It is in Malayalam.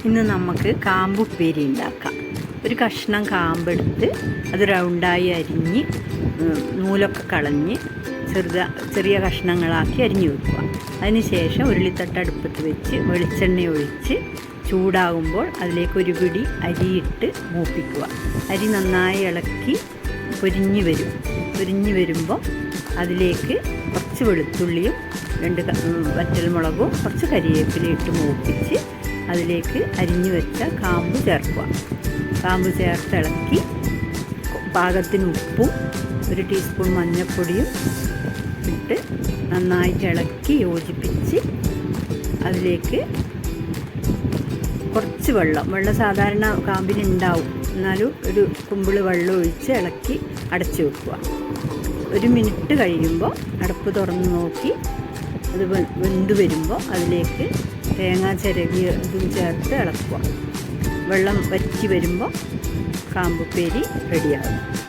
ഇന്ന് നമുക്ക് കാമ്പുപ്പേരി ഉണ്ടാക്കാം. ഒരു കഷ്ണം കാമ്പെടുത്ത് അത് റൗണ്ടായി അരിഞ്ഞ് നൂലൊക്കെ കളഞ്ഞ് ചെറിയ കഷ്ണങ്ങളാക്കി അരിഞ്ഞു വെക്കുക. അതിനുശേഷം ഉരുളിത്തട്ട് അടുപ്പത്ത് വെച്ച് വെളിച്ചെണ്ണ ഒഴിച്ച് ചൂടാകുമ്പോൾ അതിലേക്ക് ഒരു പിടി അരിയിട്ട് മൂപ്പിക്കുക. അരി നന്നായി ഇളക്കി പൊരിഞ്ഞ് വരുമ്പോൾ അതിലേക്ക് കുറച്ച് വെളുത്തുള്ളിയും 2 വറ്റൽമുളകും കുറച്ച് കരിവേപ്പിലയും ഇട്ട് മൂപ്പിച്ച് അതിലേക്ക് അരിഞ്ഞു വെച്ച കാമ്പ് ചേർക്കുക. കാമ്പ് ചേർത്ത് ഇളക്കി പാകത്തിന് ഉപ്പും 1 ടീസ്പൂൺ മഞ്ഞൾപ്പൊടിയും ഇട്ട് നന്നായിട്ട് ഇളക്കി യോജിപ്പിച്ച് അതിലേക്ക് കുറച്ച് വെള്ളം സാധാരണ കാമ്പിനുണ്ടാവും, എന്നാലും ഒരു കുമ്പിൾ വെള്ളം ഒഴിച്ച് ഇളക്കി അടച്ചു വെക്കുക. 1 മിനിറ്റ് കഴിയുമ്പോൾ അടപ്പ് തുറന്ന് നോക്കി അത് വെന്ത് വരുമ്പോൾ അതിലേക്ക് തേങ്ങ ചിരകിയതും ചേർത്ത് ഇളക്കുക. വെള്ളം വറ്റി വരുമ്പോൾ കാമ്പുപ്പേരി റെഡിയാകും.